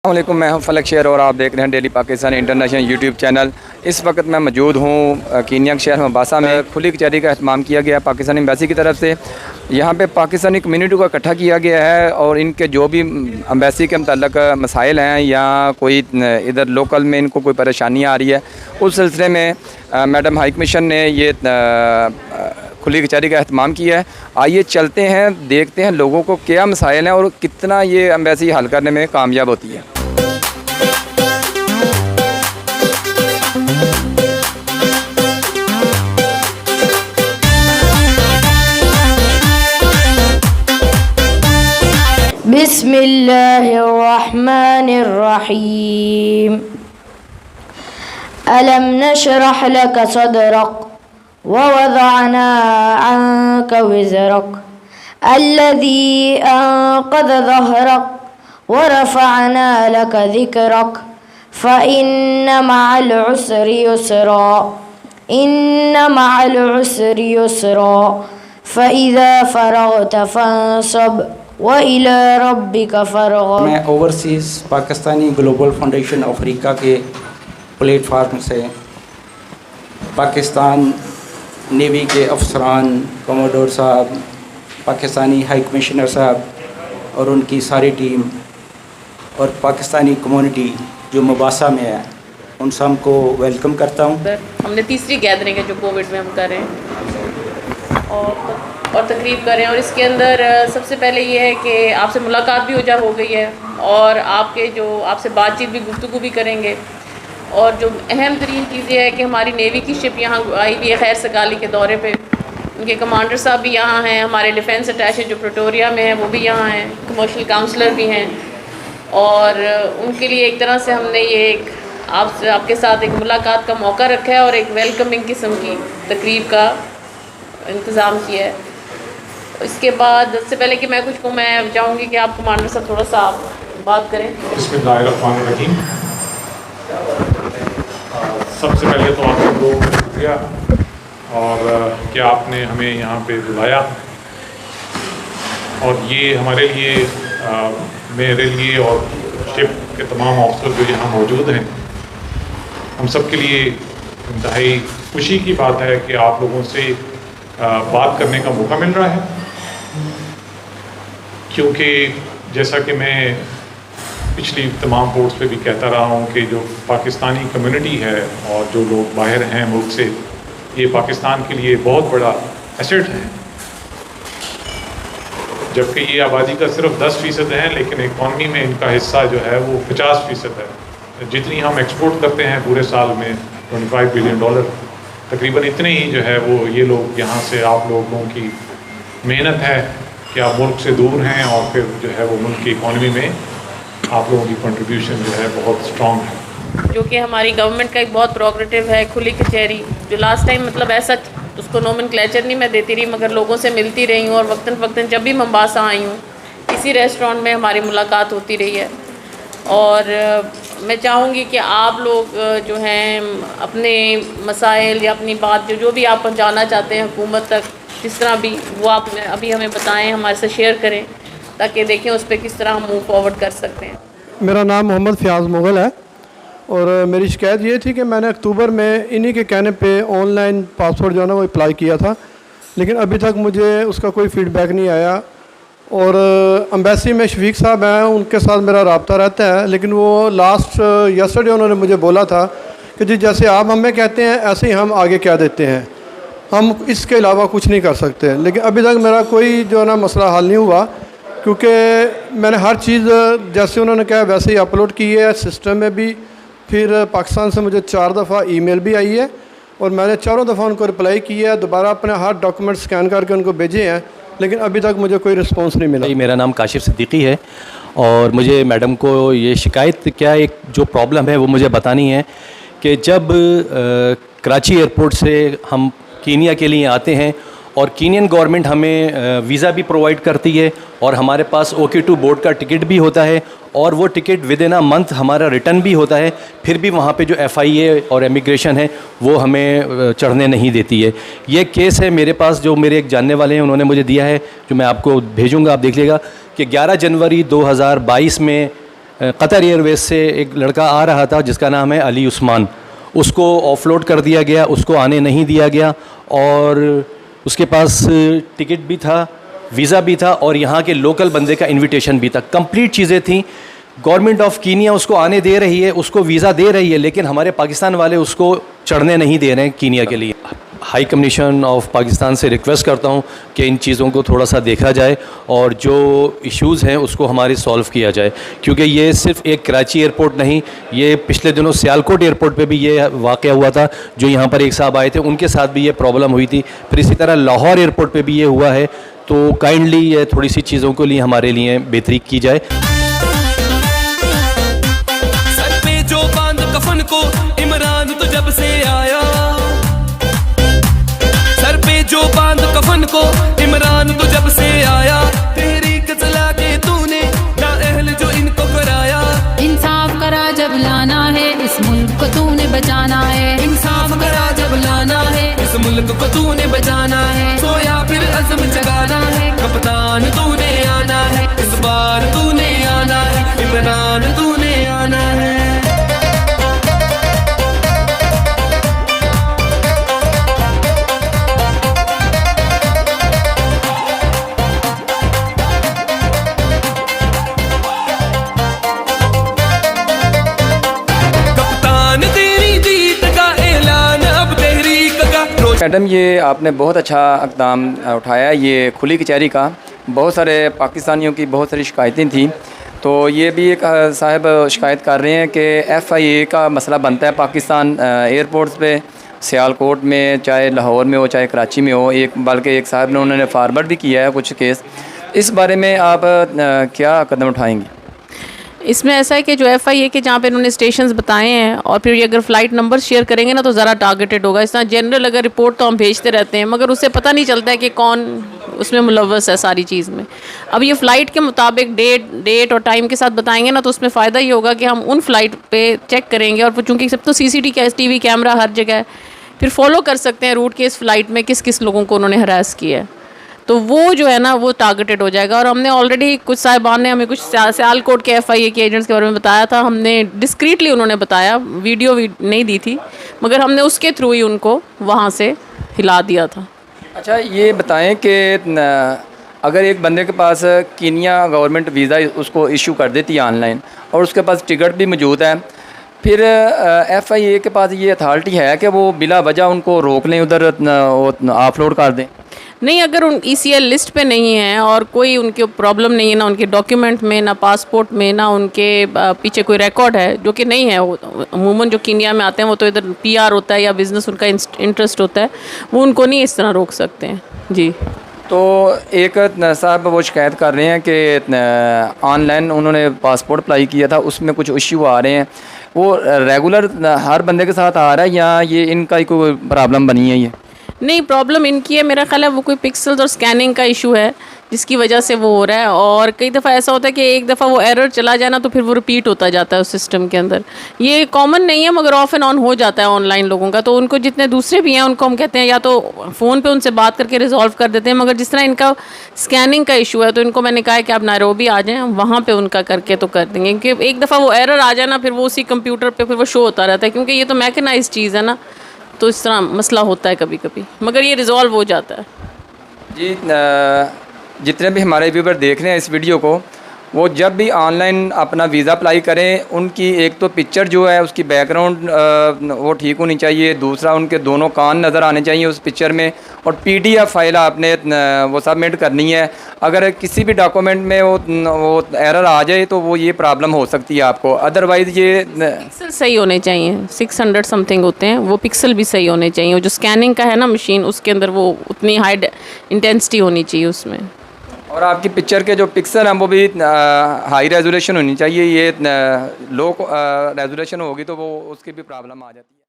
अस्सलामुअलैकुम, मैं हूं फलक शेर और आप देख रहे हैं daily Pakistan international YouTube channel. इस वक्त मैं मौजूद हूं कीनिया के शहर मोम्बासा में। खुली कचहरी का अहतमाम किया गया पाकिस्तानी एम्बेसी की तरफ से। यहां पे पाकिस्तानी कम्युनिटी को इकट्ठा किया गया है और इनके जो भी एम्बेसी के मतलब मसाइल हैं या कोई इधर लोकल में इनको कोई परेशानियाँ आ रही है, उस सिलसिले में मैडम हाई कमीशन ने ये खुली कचहरी का अहतमाम किया है। आइए चलते हैं, देखते हैं लोगों को क्या मसाइल हैं और कितना ये एम्बेसी हल करने में कामयाब होती है। बिस्मिल्लाहिर्रहमानिर्रहीम। अलम नशरह लक सदरक व वज़अना अन्क विज़रक अल्लज़ी अन्क़ज़ ज़हरक व रफ़अना लक ज़िक्रक फ़इन्न मअल उसरि युस्रा इन्न मअल उसरि युस्रा फ़इज़ा फ़रग़त फ़ंसब व इला रब्बिका फ़रग़ब। मैं overseas Pakistani global foundation Africa के प्लेटफार्म से पाकिस्तान नेवी के अफसरान, कमोडोर साहब, पाकिस्तानी हाई कमिश्नर साहब और उनकी सारी टीम और पाकिस्तानी कम्युनिटी जो मोम्बासा में है, उन सब को वेलकम करता हूँ। हमने तीसरी गैदरिंग है जो कोविड में हम कर रहे हैं और तकरीब कर रहे हैं। और इसके अंदर सबसे पहले ये है कि आपसे मुलाकात भी हो गई है और आपसे बातचीत भी, गुफ्तगू भी करेंगे। और जो अहम तरीन चीज़ ये है कि हमारी नेवी की शिप यहाँ आई हुई है खैर सगाली के दौरे पे। उनके कमांडर साहब भी यहाँ हैं, हमारे डिफेंस अटैचे जो प्रिटोरिया में है वो भी यहाँ हैं, कमर्शियल काउंसलर भी हैं। और उनके लिए एक तरह से हमने ये एक आपके साथ एक मुलाकात का मौका रखा है और एक वेलकमिंग किस्म की तकरीब का इंतज़ाम किया है। इसके बाद सबसे पहले कि मैं कुछ को मैं चाहूँगी कि आप कमांडर साहब थोड़ा सा आप बात करें। बिस्मिल्लाहिर्रहमानिर्रहीम। सबसे पहले तो आप लोगों को शुक्रिया और कि आपने हमें यहाँ पे बुलाया और ये हमारे लिए मेरे लिए और शिप के तमाम ऑफिसर जो यहाँ मौजूद हैं, हम सब के लिए इंतहाई खुशी की बात है कि आप लोगों से बात करने का मौका मिल रहा है। क्योंकि जैसा कि मैं पिछली तमाम पोर्ट्स पे भी कहता रहा हूँ कि जो पाकिस्तानी कम्युनिटी है और जो लोग बाहर हैं मुल्क से, ये पाकिस्तान के लिए बहुत बड़ा एसेट है। जबकि ये आबादी का सिर्फ 10% है, लेकिन इकॉनमी में इनका हिस्सा जो है वो 50% है। जितनी हम एक्सपोर्ट करते हैं पूरे साल में $25 बिलियन, तकरीबन इतने ही जो है वो ये लोग यहाँ से, आप लोगों की मेहनत है कि आप मुल्क से दूर हैं और फिर जो है वो मुल्क की इकॉनमी में आप लोगों की कंट्रीब्यूशन जो है बहुत स्ट्रॉन्ग है। जो कि हमारी गवर्नमेंट का एक बहुत प्रोग्रेटिव है खुली कचहरी, जो लास्ट टाइम मतलब ऐसा उसको नोमेनक्लेचर नहीं मैं देती रही, मगर लोगों से मिलती रही हूँ और वक्तन जब भी मोम्बासा आई हूँ इसी रेस्टोरेंट में हमारी मुलाकात होती रही है। और मैं चाहूँगी कि आप लोग जो हैं अपने मसाइल या अपनी बात जो भी आप पहुँचाना चाहते हैं हुकूमत तक, जिस तरह भी वो आप अभी हमें बताएं, हमारे से शेयर करें ताकि देखें उस पर किस तरह हम मूव फॉरवर्ड कर सकते हैं। मेरा नाम मोहम्मद फ़याज़ मुग़ल है और मेरी शिकायत ये थी कि मैंने अक्टूबर में इन्हीं के कहने पे ऑनलाइन पासपोर्ट जो है ना वो अप्लाई किया था, लेकिन अभी तक मुझे उसका कोई फ़ीडबैक नहीं आया। और एम्बेसी में शफीक साहब हैं, उनके साथ मेरा रब्ता रहता है, लेकिन वो लास्ट यस्टरडे उन्होंने मुझे बोला था कि जी जैसे आप हमें कहते हैं ऐसे ही हम आगे क्या देते हैं, हम इसके अलावा कुछ नहीं कर सकते। लेकिन अभी तक मेरा कोई जो है ना मसला हल नहीं हुआ, क्योंकि मैंने हर चीज़ जैसे उन्होंने कहा वैसे ही अपलोड की है सिस्टम में भी। फिर पाकिस्तान से मुझे 4 दफ़ा ईमेल भी आई है और मैंने 4 दफ़ा उनको रिप्लाई किया है, दोबारा अपने हर डॉक्यूमेंट स्कैन करके उनको भेजे हैं, लेकिन अभी तक मुझे कोई रिस्पांस नहीं मिला। मेरा नाम काशिफ सिद्दीकी है और मुझे मैडम को ये शिकायत क्या एक जो प्रॉब्लम है वो मुझे बतानी है कि जब कराची एयरपोर्ट से हम कीनिया के लिए आते हैं और कीनियन गवर्नमेंट हमें वीज़ा भी प्रोवाइड करती है और हमारे पास OK2 बोर्ड का टिकट भी होता है और वो ticket with in a month हमारा रिटर्न भी होता है, फिर भी वहाँ पे जो FIA और इमिग्रेशन है वो हमें चढ़ने नहीं देती है। ये केस है मेरे पास, जो मेरे एक जानने वाले हैं उन्होंने मुझे दिया है, जो मैं आपको भेजूँगा, आप देख लीजिएगा कि 11 जनवरी 2022 में कतर एयरवेज से एक लड़का आ रहा था जिसका नाम है अली उस्मान, उसको ऑफलोड कर दिया गया, उसको आने नहीं दिया गया और उसके पास टिकट भी था, वीज़ा भी था और यहाँ के लोकल बंदे का इनविटेशन भी था। कंप्लीट चीज़ें थी। गवर्नमेंट ऑफ कीनिया उसको आने दे रही है, उसको वीज़ा दे रही है, लेकिन हमारे पाकिस्तान वाले उसको चढ़ने नहीं दे रहे हैं कीनिया के लिए। हाई कमीशन ऑफ पाकिस्तान से रिक्वेस्ट करता हूँ कि इन चीज़ों को थोड़ा सा देखा जाए और जो इश्यूज़ हैं उसको हमारे सॉल्व किया जाए, क्योंकि ये सिर्फ एक कराची एयरपोर्ट नहीं, ये पिछले दिनों सियालकोट एयरपोर्ट पे भी ये वाक़या हुआ था, जो यहाँ पर एक साहब आए थे उनके साथ भी ये प्रॉब्लम हुई थी। फिर इसी तरह लाहौर एयरपोर्ट पे भी ये हुआ है। तो काइंडली ये थोड़ी सी चीज़ों के लिए हमारे लिए बेहतरी की जाए। सर पे जो बांध कफन को इमरान तो जब से आया, सर पे जो बांध कफन को इमरान तो जब से आया, तहरीक चला के तूने नाअहल जो इनको कराया। इंसाफ करा जब लाना है, इस मुल्क को तूने बचाना है। इंसाफ करा जब लाना है, इस मुल्क को तूने बचाना है। सोया फिर अज़म जगाना है, कप्तान तूने आना है, इस बार तूने आना है, इमरान तूने आना है। कप्तान तेरी जीत का ऐलान अब तहरीक का। मैडम, ये आपने बहुत अच्छा इक़दाम उठाया। ये खुली कचहरी का बहुत सारे पाकिस्तानियों की बहुत सारी शिकायतें थी, तो ये भी एक साहब शिकायत कर रहे हैं कि FIA का मसला बनता है पाकिस्तान एयरपोर्ट्स पे, सियालकोट में, चाहे लाहौर में हो चाहे कराची में हो। बल्कि एक साहब ने उन्होंने फारवर्ड भी किया है कुछ केस। इस बारे में आप क्या कदम उठाएंगे? इसमें ऐसा है कि जो FIA के जहाँ पे इन्होंने स्टेशंस बताए हैं और फिर ये अगर फ़्लाइट नंबर शेयर करेंगे ना तो ज़रा टारगेटेड होगा। इस तरह जनरल अगर रिपोर्ट तो हम भेजते रहते हैं मगर उससे पता नहीं चलता है कि कौन उसमें मुलव्वस है सारी चीज़ में। अब ये फ़्लाइट के मुताबिक डेट और टाइम के साथ बताएंगे ना तो उसमें फ़ायदा ये होगा कि हम उन फ़्लाइट पे चेक करेंगे और चूँकि सब तो CCTV कैमरा हर जगह है, फिर फॉलो कर सकते हैं रूट के इस फ़्लाइट में किस किस लोगों को उन्होंने हरास किया है, तो वो जो है ना वो टारगेटेड हो जाएगा। और हमने ऑलरेडी कुछ साहिबान ने हमें कुछ सियालकोट के FIA के एजेंट्स के बारे में बताया था। हमने डिस्क्रीटली उन्होंने बताया, वीडियो नहीं दी थी, मगर हमने उसके थ्रू ही उनको वहाँ से हिला दिया था। अच्छा, ये बताएं कि अगर एक बंदे के पास कीनिया गवर्नमेंट वीज़ा उसको इशू कर देती है ऑनलाइन और उसके पास टिकट भी मौजूद है, फिर FIA के पास ये अथॉरिटी है कि वो बिला वजह उनको रोक लें, उधर ऑफलोड कर दें? नहीं, अगर उन ECL लिस्ट पे नहीं है और कोई उनके प्रॉब्लम नहीं है, ना उनके डॉक्यूमेंट में, ना पासपोर्ट में, ना उनके पीछे कोई रिकॉर्ड है, जो कि नहीं है। अमूमन जो कीनिया में आते हैं वो तो इधर PR होता है या बिज़नेस उनका इंटरेस्ट होता है, वो उनको नहीं इस तरह रोक सकते हैं जी। तो एक साहब वो शिकायत कर रहे हैं कि ऑनलाइन उन्होंने पासपोर्ट अप्लाई किया था, उसमें कुछ इश्यू आ रहे हैं। वो रेगुलर हर बंदे के साथ आ रहा है या ये इनका ही कोई प्रॉब्लम बनी है? ये नहीं, प्रॉब्लम इनकी है, मेरा ख्याल है वो कोई पिक्सल्स और स्कैनिंग का इशू है जिसकी वजह से वो हो रहा है। और कई दफ़ा ऐसा होता है कि एक दफ़ा वो एरर चला जाए ना तो फिर वो रिपीट होता जाता है उस सिस्टम के अंदर। ये कॉमन नहीं है मगर ऑफ एंड ऑन हो जाता है ऑनलाइन लोगों का। तो उनको जितने दूसरे भी हैं उनको हम कहते हैं या तो फ़ोन पे उनसे बात करके रिजॉल्व कर देते हैं, मगर जिस तरह इनका स्कैनिंग का इशू है तो इनको मैंने कहा है कि आप नायरोबी आ जाएँ, वहाँ पर उनका करके तो कर देंगे। क्योंकि एक दफ़ा वो एरर आ जाए ना फिर वो उसी कंप्यूटर पर फिर वो शो होता रहता है, क्योंकि ये तो मैकेनाइज चीज़ है ना, तो इस तरह मसला होता है कभी कभी, मगर ये रिज़ॉल्व हो जाता है जी। जितने भी हमारे व्यूवर देख रहे हैं इस वीडियो को, वो जब भी ऑनलाइन अपना वीज़ा अप्लाई करें, उनकी एक तो पिक्चर जो है उसकी बैकग्राउंड वो ठीक होनी चाहिए, दूसरा उनके दोनों कान नज़र आने चाहिए उस पिक्चर में, और PDF फाइल आपने वो सबमिट करनी है। अगर किसी भी डॉक्यूमेंट में वो एरर आ जाए तो वो ये प्रॉब्लम हो सकती है आपको। अदरवाइज़ ये पिक्सल सही होने चाहिए, 600 समथिंग होते हैं, वो पिक्सल भी सही होने चाहिए। जो स्कैनिंग का है ना मशीन, उसके अंदर वो उतनी हाई इंटेंसिटी होनी चाहिए उसमें। और आपकी पिक्चर के जो पिक्सल हैं वो भी हाई रेजोल्यूशन होनी चाहिए। ये लो रेजोल्यूशन होगी तो वो उसकी भी प्रॉब्लम आ जाती है।